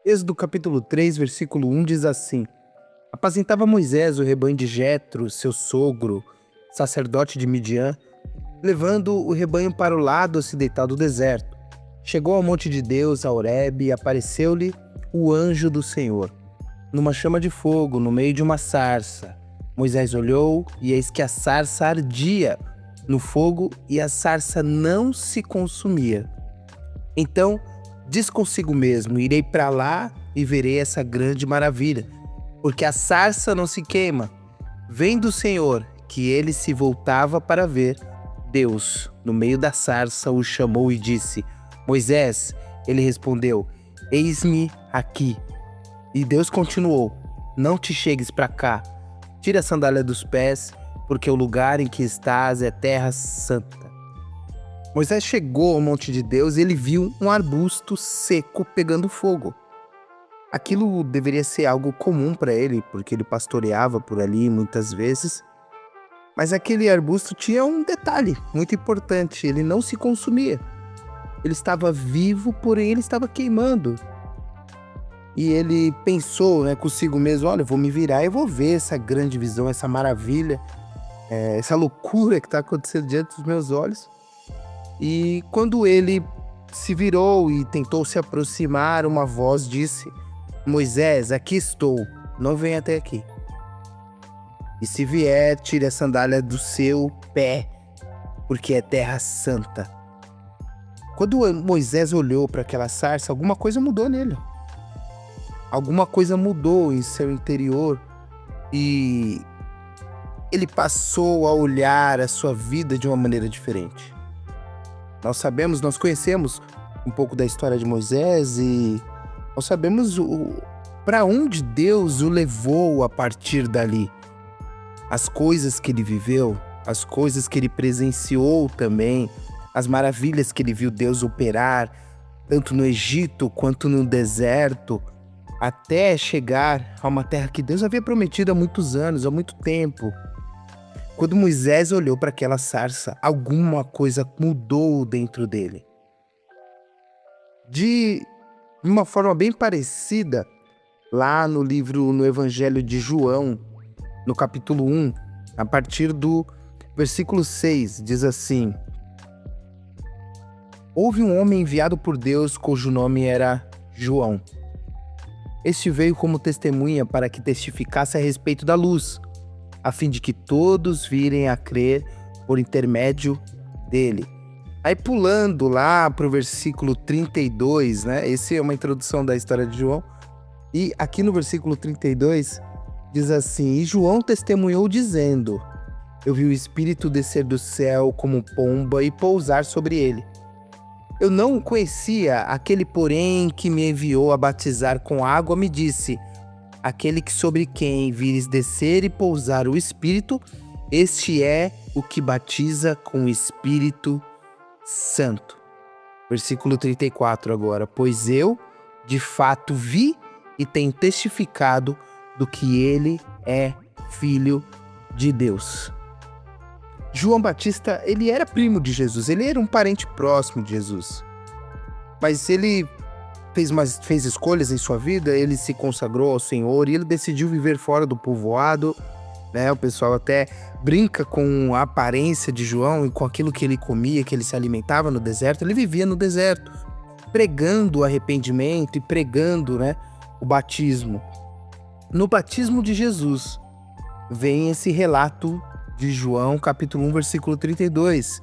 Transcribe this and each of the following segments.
Êxodo capítulo 3, versículo 1 diz assim: Apacentava Moisés o rebanho de Jetro, seu sogro, sacerdote de Midian, levando o rebanho para o lado ocidental do deserto. Chegou ao monte de Deus, a Horebe, e apareceu-lhe o anjo do Senhor, numa chama de fogo, no meio de uma sarça. Moisés olhou, e eis que a sarça ardia no fogo, e a sarça não se consumia. Então diz consigo mesmo: irei para lá e verei essa grande maravilha, porque a sarça não se queima. Vem do Senhor, que ele se voltava para ver. Deus, no meio da sarça, o chamou e disse: Moisés. Ele respondeu: Eis-me aqui. E Deus continuou: Não te chegues para cá. Tira a sandália dos pés, porque o lugar em que estás é terra santa. Moisés chegou ao monte de Deus e ele viu um arbusto seco pegando fogo. Aquilo deveria ser algo comum para ele, porque ele pastoreava por ali muitas vezes. Mas aquele arbusto tinha um detalhe muito importante: ele não se consumia. Ele estava vivo, porém ele estava queimando. E ele pensou, consigo mesmo: olha, eu vou me virar e vou ver essa grande visão, essa maravilha, essa loucura que está acontecendo diante dos meus olhos. E quando ele se virou e tentou se aproximar, uma voz disse: Moisés, aqui estou, não venha até aqui. E se vier, tire a sandália do seu pé, porque é terra santa. Quando Moisés olhou para aquela sarça, alguma coisa mudou nele. Alguma coisa mudou em seu interior e ele passou a olhar a sua vida de uma maneira diferente. Nós conhecemos um pouco da história de Moisés e nós sabemos para onde Deus o levou a partir dali. As coisas que ele viveu, as coisas que ele presenciou também, as maravilhas que ele viu Deus operar, tanto no Egito quanto no deserto, até chegar a uma terra que Deus havia prometido há muitos anos, há muito tempo. Quando Moisés olhou para aquela sarça, alguma coisa mudou dentro dele. De uma forma bem parecida, lá no Evangelho de João, no capítulo 1, a partir do versículo 6, diz assim: Houve um homem enviado por Deus cujo nome era João. Este veio como testemunha para que testificasse a respeito da luz, a fim de que todos virem a crer por intermédio dele. Aí pulando lá para o versículo 32, Essa é uma introdução da história de João. E aqui no versículo 32 diz assim: E João testemunhou dizendo: Eu vi o Espírito descer do céu como pomba e pousar sobre ele. Eu não o conhecia, aquele porém que me enviou a batizar com água me disse: Aquele que sobre quem vires descer e pousar o Espírito, este é o que batiza com o Espírito Santo. Versículo 34 agora: Pois eu, de fato, vi e tenho testificado do que ele é Filho de Deus. João Batista, ele era primo de Jesus, ele era um parente próximo de Jesus. Mas ele fez escolhas em sua vida, ele se consagrou ao Senhor e ele decidiu viver fora do povoado, O pessoal até brinca com a aparência de João e com aquilo que ele comia, que ele se alimentava no deserto. Ele vivia no deserto, pregando o arrependimento e pregando, o batismo. No batismo de Jesus, vem esse relato de João, capítulo 1, versículo 32.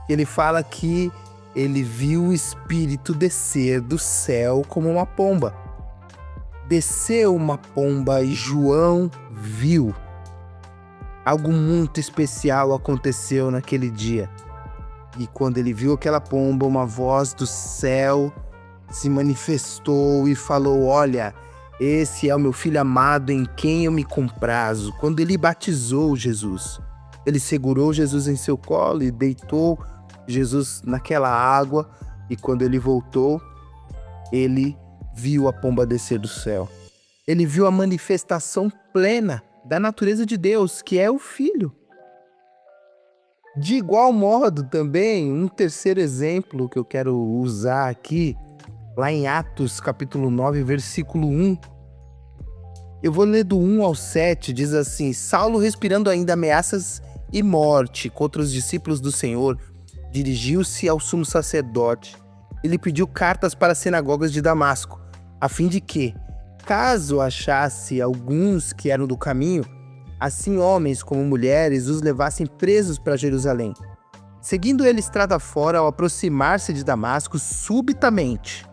Ele fala que ele viu o Espírito descer do céu como uma pomba. Desceu uma pomba e João viu. Algo muito especial aconteceu naquele dia. E quando ele viu aquela pomba, uma voz do céu se manifestou e falou: Olha, esse é o meu filho amado em quem eu me comprazo. Quando ele batizou Jesus, ele segurou Jesus em seu colo e deitou Jesus naquela água. E quando ele voltou, ele viu a pomba descer do céu. Ele viu a manifestação plena da natureza de Deus, que é o Filho. De igual modo também, um terceiro exemplo que eu quero usar aqui lá em Atos, capítulo 9, versículo 1. Eu vou ler do 1 ao 7, diz assim: Saulo, respirando ainda ameaças e morte contra os discípulos do Senhor, dirigiu-se ao sumo sacerdote. Ele pediu cartas para as sinagogas de Damasco, a fim de que, caso achasse alguns que eram do caminho, assim homens como mulheres os levassem presos para Jerusalém. Seguindo ele estrada fora, ao aproximar-se de Damasco, subitamente,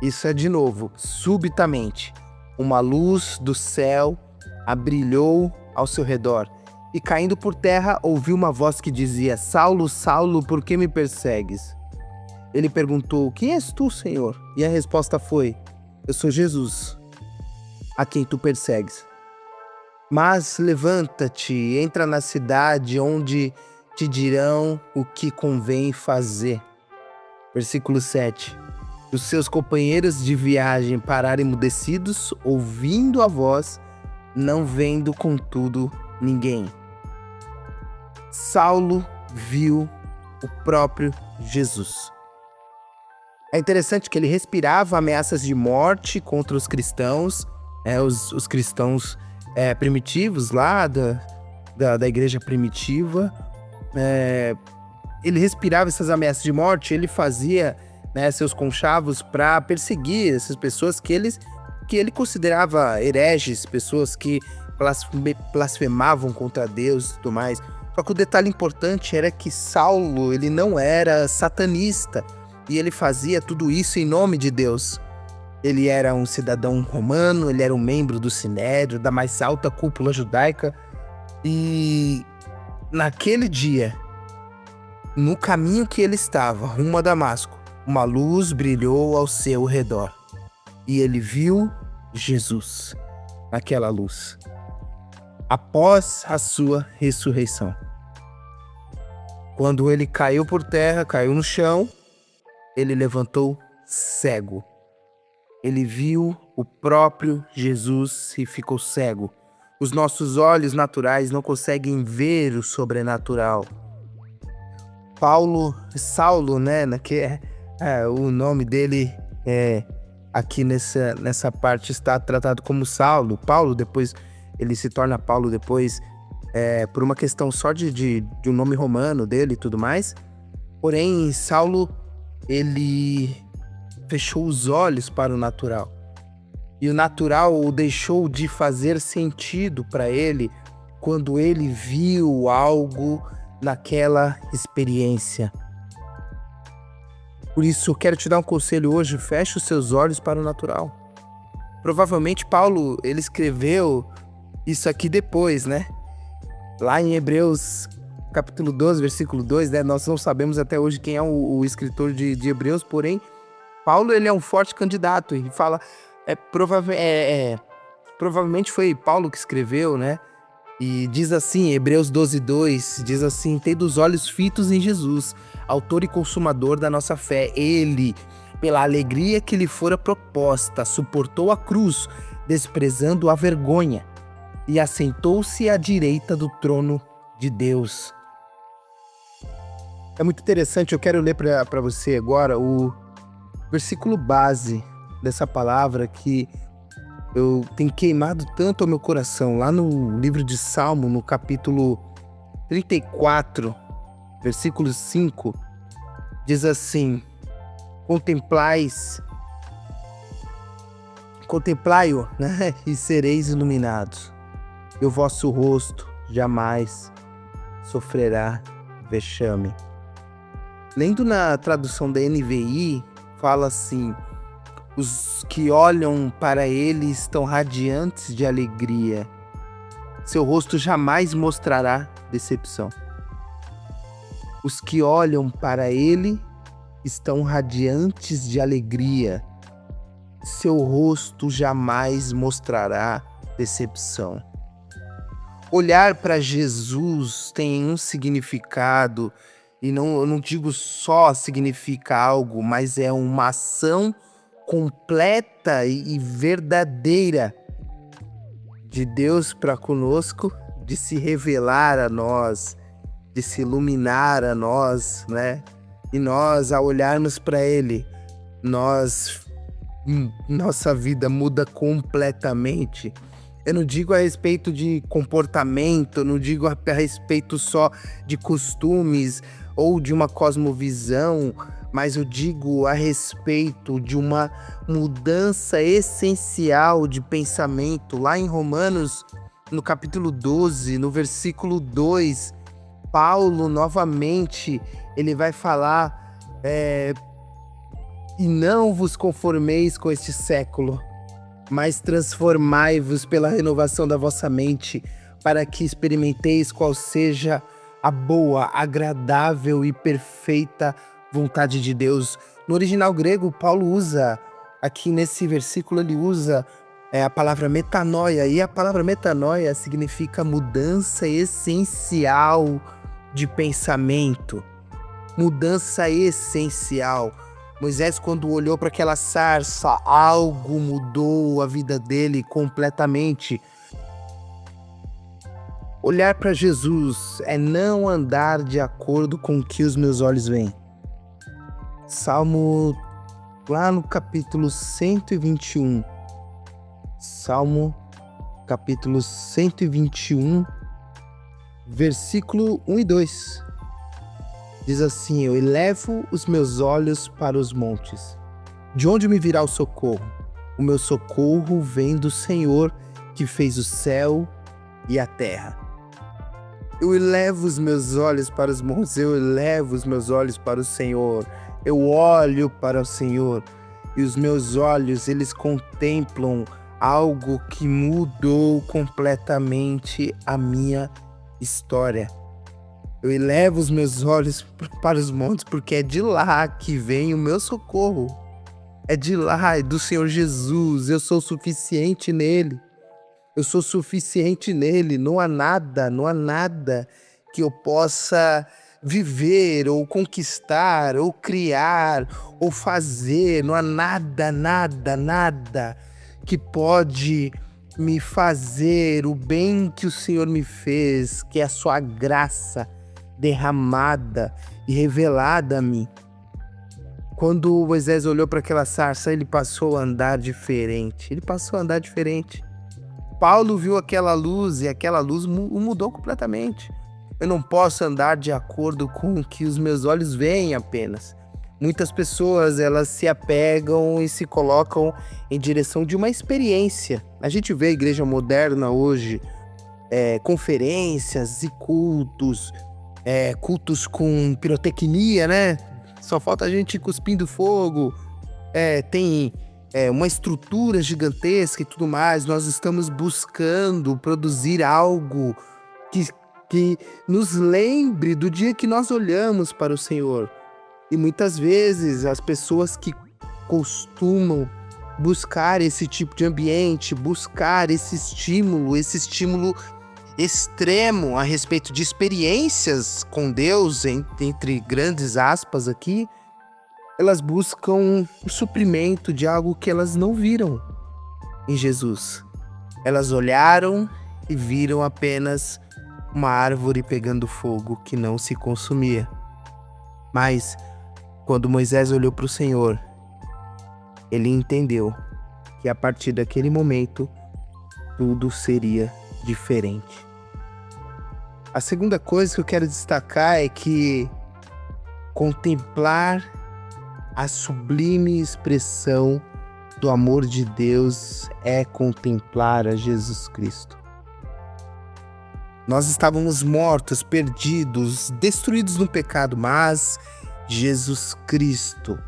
isso é de novo, subitamente, uma luz do céu abrilhou ao seu redor, e caindo por terra, ouviu uma voz que dizia: Saulo, Saulo, por que me persegues? Ele perguntou: Quem és tu, Senhor? E a resposta foi: Eu sou Jesus, a quem tu persegues. Mas levanta-te, entra na cidade, onde te dirão o que convém fazer. Versículo 7. Os seus companheiros de viagem pararam emudecidos, ouvindo a voz, não vendo, contudo, ninguém. Saulo viu o próprio Jesus. É interessante que ele respirava ameaças de morte contra os cristãos, os cristãos primitivos lá da igreja primitiva. Ele respirava essas ameaças de morte, ele fazia seus conchavos para perseguir essas pessoas que ele considerava hereges, pessoas que blasfemavam contra Deus e tudo mais. Só que o detalhe importante era que Saulo, ele não era satanista, e ele fazia tudo isso em nome de Deus. Ele era um cidadão romano, ele era um membro do Sinédrio, da mais alta cúpula judaica, e naquele dia, no caminho que ele estava, rumo a Damasco, uma luz brilhou ao seu redor, e ele viu Jesus naquela luz, após a sua ressurreição. Quando ele caiu por terra, caiu no chão, ele levantou cego. Ele viu o próprio Jesus e ficou cego. Os nossos olhos naturais não conseguem ver o sobrenatural. Saulo, o nome dele aqui nessa parte está tratado como Saulo. Paulo, depois ele se torna Paulo depois, por uma questão só de um nome romano dele e tudo mais. Porém, Saulo, ele fechou os olhos para o natural. E o natural deixou de fazer sentido para ele quando ele viu algo naquela experiência. Por isso, eu quero te dar um conselho hoje: feche os seus olhos para o natural. Provavelmente Paulo, ele escreveu isso aqui depois, Lá em Hebreus, capítulo 12, versículo 2, nós não sabemos até hoje quem é o escritor de Hebreus, porém, Paulo, ele é um forte candidato e fala, provavelmente foi Paulo que escreveu, E diz assim, Hebreus 12, 2, diz assim: tendo os olhos fitos em Jesus, autor e consumador da nossa fé. Ele, pela alegria que lhe fora proposta, suportou a cruz, desprezando a vergonha, e assentou-se à direita do trono de Deus. É muito interessante, eu quero ler para você agora o versículo base dessa palavra que eu tenho queimado tanto ao meu coração. Lá no livro de Salmo, no capítulo 34, versículo 5, diz assim: contemplai-o, e sereis iluminados, e o vosso rosto jamais sofrerá vexame. Lendo na tradução da NVI, fala assim: os que olham para ele estão radiantes de alegria. Seu rosto jamais mostrará decepção. Os que olham para ele estão radiantes de alegria. Seu rosto jamais mostrará decepção. Olhar para Jesus tem um significado, e eu não digo só significa algo, mas é uma ação completa e verdadeira de Deus para conosco, de se revelar a nós, de se iluminar a nós, E nós, ao olharmos para Ele, nossa vida muda completamente. Eu não digo a respeito de comportamento, eu não digo a respeito só de costumes ou de uma cosmovisão, mas eu digo a respeito de uma mudança essencial de pensamento. Lá em Romanos, no capítulo 12, no versículo 2, Paulo, novamente, ele vai falar: e não vos conformeis com este século, mas transformai-vos pela renovação da vossa mente, para que experimenteis qual seja a boa, agradável e perfeita vontade de Deus. No original grego, Paulo usa, aqui nesse versículo, ele usa a palavra metanoia, e a palavra metanoia significa mudança essencial de pensamento. Mudança essencial. Moisés, quando olhou para aquela sarça, algo mudou a vida dele completamente. Olhar para Jesus é não andar de acordo com o que os meus olhos veem. Salmo, lá no capítulo 121. Salmo, capítulo 121, versículo 1 e 2. Diz assim: eu elevo os meus olhos para os montes. De onde me virá o socorro? O meu socorro vem do Senhor, que fez o céu e a terra. Eu elevo os meus olhos para os montes, eu elevo os meus olhos para o Senhor. Eu olho para o Senhor e os meus olhos, eles contemplam algo que mudou completamente a minha história. Eu elevo os meus olhos para os montes, porque é de lá que vem o meu socorro. É de lá, é do Senhor Jesus. Eu sou suficiente nele. Eu sou suficiente nele. Não há nada que eu possa viver, ou conquistar, ou criar, ou fazer. Não há nada que pode me fazer o bem que o Senhor me fez, que é a sua graça derramada e revelada a mim. Quando Moisés olhou para aquela sarça, ele passou a andar diferente. Paulo viu aquela luz e aquela luz o mudou completamente. Eu não posso andar de acordo com o que os meus olhos veem apenas. Muitas pessoas, elas se apegam e se colocam em direção de uma experiência. A gente vê a igreja moderna hoje, conferências e cultos, cultos com pirotecnia, né? Só falta a gente cuspindo fogo, tem uma estrutura gigantesca e tudo mais. Nós estamos buscando produzir algo que nos lembre do dia que nós olhamos para o Senhor. E muitas vezes as pessoas que costumam buscar esse tipo de ambiente, buscar esse estímulo extremo a respeito de experiências com Deus, entre grandes aspas aqui, elas buscam o suprimento de algo que elas não viram em Jesus. Elas olharam e viram apenas uma árvore pegando fogo que não se consumia. Mas quando Moisés olhou para o Senhor, ele entendeu que a partir daquele momento tudo seria diferente. A segunda coisa que eu quero destacar é que contemplar a sublime expressão do amor de Deus é contemplar a Jesus Cristo. Nós estávamos mortos, perdidos, destruídos no pecado, mas Jesus Cristo,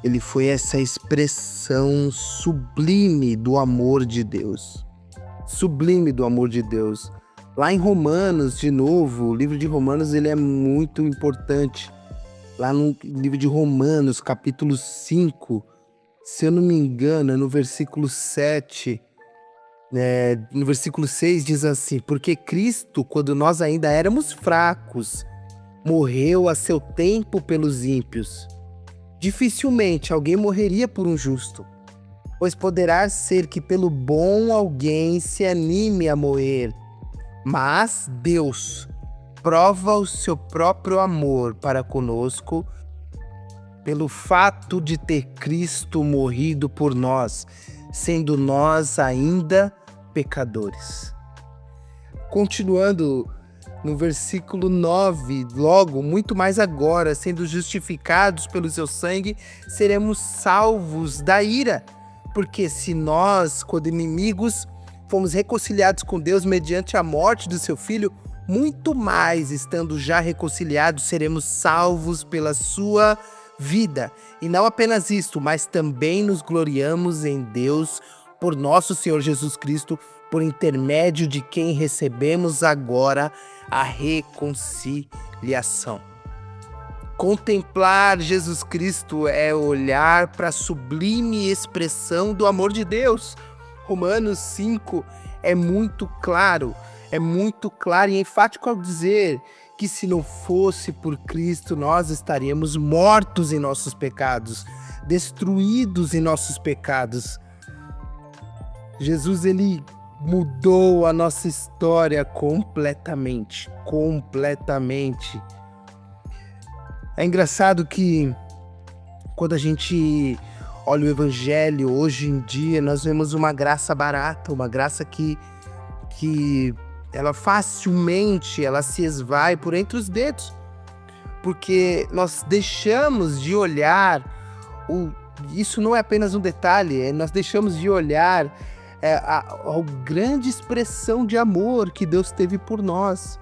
ele foi essa expressão sublime do amor de Deus. Sublime do amor de Deus. Lá em Romanos, de novo, o livro de Romanos, ele é muito importante. Lá no livro de Romanos, capítulo 5, se eu não me engano, no versículo 7, no versículo 6 diz assim: porque Cristo, quando nós ainda éramos fracos, morreu a seu tempo pelos ímpios. Dificilmente alguém morreria por um justo, pois poderá ser que pelo bom alguém se anime a morrer. Mas Deus prova o seu próprio amor para conosco pelo fato de ter Cristo morrido por nós, sendo nós ainda pecadores. Continuando no versículo 9, logo, muito mais agora, sendo justificados pelo seu sangue, seremos salvos da ira. Porque se nós, quando inimigos, fomos reconciliados com Deus mediante a morte do seu Filho, muito mais, estando já reconciliados, seremos salvos pela sua vida. E não apenas isto, mas também nos gloriamos em Deus por nosso Senhor Jesus Cristo, por intermédio de quem recebemos agora a reconciliação. Contemplar Jesus Cristo é olhar para a sublime expressão do amor de Deus. Romanos 5 é muito claro e enfático ao dizer que se não fosse por Cristo, nós estaríamos mortos em nossos pecados, destruídos em nossos pecados. Jesus, ele mudou a nossa história completamente. É engraçado que quando a gente olha o Evangelho, hoje em dia, nós vemos uma graça barata, uma graça que ela facilmente ela se esvai por entre os dedos, porque nós deixamos de olhar, isso não é apenas um detalhe, nós deixamos de olhar a grande expressão de amor que Deus teve por nós,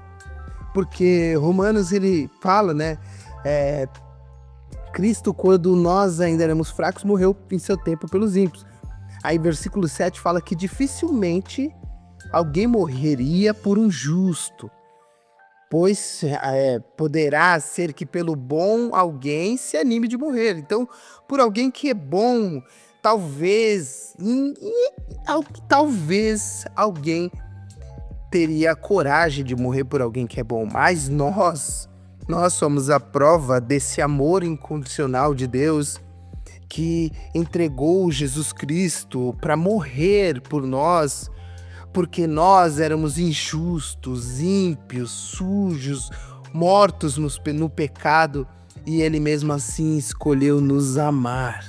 porque Romanos ele fala, né, Cristo, quando nós ainda éramos fracos, morreu em seu tempo pelos ímpios. Aí versículo 7 fala que dificilmente alguém morreria por um justo, pois poderá ser que pelo bom alguém se anime de morrer. Então, por alguém que é bom, talvez alguém teria a coragem de morrer por alguém que é bom, mas nós somos a prova desse amor incondicional de Deus, que entregou Jesus Cristo para morrer por nós, porque nós éramos injustos, ímpios, sujos, mortos no pecado, e Ele mesmo assim escolheu nos amar.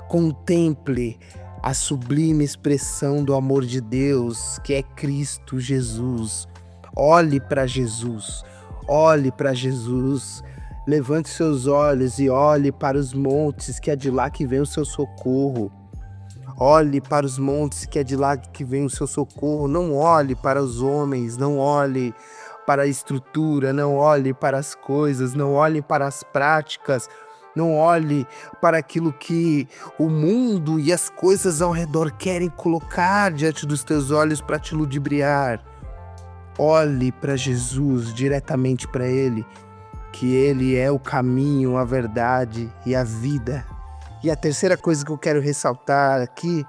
Contemple a sublime expressão do amor de Deus, que é Cristo Jesus. Olhe para Jesus, levante seus olhos e olhe para os montes, que é de lá que vem o seu socorro. Olhe para os montes, que é de lá que vem o seu socorro. Não olhe para os homens, não olhe para a estrutura, não olhe para as coisas, não olhe para as práticas, não olhe para aquilo que o mundo e as coisas ao redor querem colocar diante dos teus olhos para te ludibriar. Olhe para Jesus, diretamente para Ele, que Ele é o caminho, a verdade e a vida. E a terceira coisa que eu quero ressaltar aqui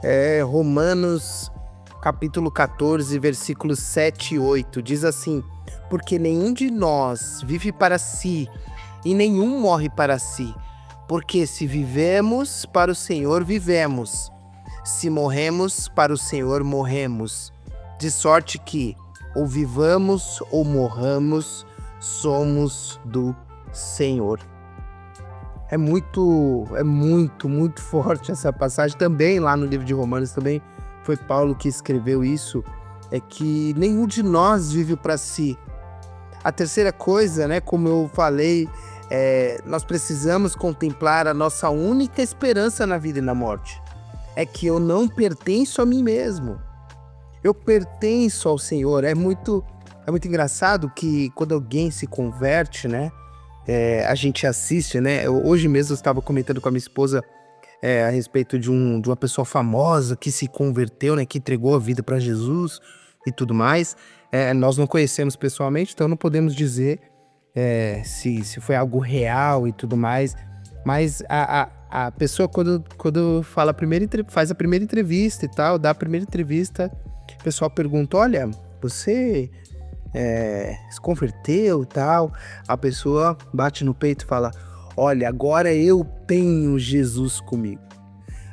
é Romanos capítulo 14, versículos 7 e 8. Diz assim: porque nenhum de nós vive para si e nenhum morre para si. Porque se vivemos, para o Senhor vivemos. Se morremos, para o Senhor morremos. De sorte que, ou vivamos ou morramos, somos do Senhor. É muito forte essa passagem. Também lá no livro de Romanos, também foi Paulo que escreveu isso, é que nenhum de nós vive para si. A terceira coisa, né, como eu falei, nós precisamos contemplar a nossa única esperança na vida e na morte. É que eu não pertenço a mim mesmo. Eu pertenço ao Senhor. É muito engraçado que quando alguém se converte, né, a gente assiste, né? Hoje mesmo eu estava comentando com a minha esposa a respeito de uma pessoa famosa que se converteu, né, que entregou a vida para Jesus e tudo mais. Nós não conhecemos pessoalmente, então não podemos dizer se foi algo real e tudo mais. Mas a pessoa, quando faz a primeira entrevista e tal, dá a primeira entrevista, o pessoal pergunta: olha, você se converteu e tal? A pessoa bate no peito e fala: olha, agora eu tenho Jesus comigo.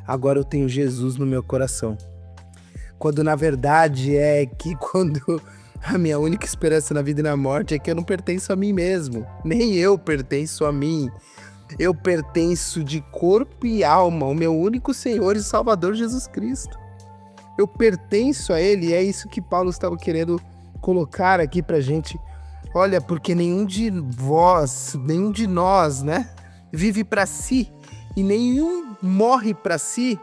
Agora eu tenho Jesus no meu coração. Quando na verdade é que quando A minha única esperança na vida e na morte é que eu não pertenço a mim mesmo. Nem eu pertenço a mim. Eu pertenço de corpo e alma ao meu único Senhor e Salvador Jesus Cristo. Eu pertenço a Ele e é isso que Paulo estava querendo colocar aqui pra gente. Olha, porque nenhum de nós, né, vive para si e nenhum morre para si,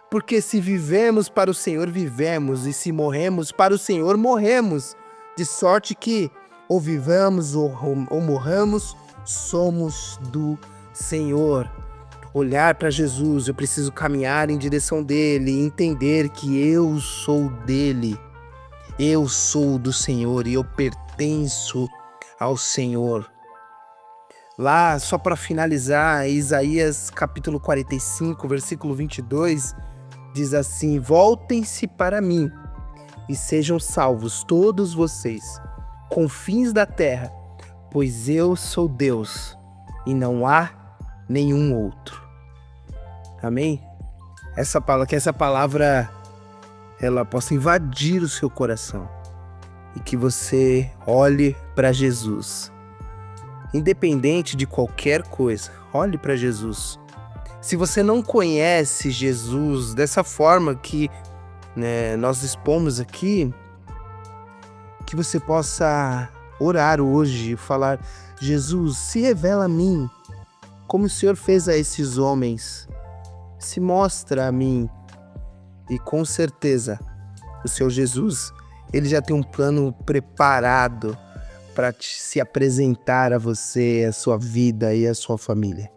porque se vivemos para o Senhor, vivemos, e se morremos para o Senhor, morremos. De sorte que, ou vivamos ou morramos, somos do Senhor. Olhar para Jesus, eu preciso caminhar em direção dele e entender que eu sou dele. Eu sou do Senhor e eu pertenço ao Senhor. Lá, só para finalizar, Isaías capítulo 45, versículo 22, diz assim: voltem-se para mim e sejam salvos todos vocês, confins da terra, pois eu sou Deus e não há nenhum outro. Amém? Que essa palavra ela possa invadir o seu coração e que você olhe para Jesus. Independente de qualquer coisa, olhe para Jesus. Se você não conhece Jesus dessa forma que, né, nós expomos aqui, que você possa orar hoje e falar: Jesus, se revela a mim, como o Senhor fez a esses homens. Se mostra a mim. E com certeza, o Senhor Jesus, ele já tem um plano preparado para se apresentar a você, a sua vida e a sua família.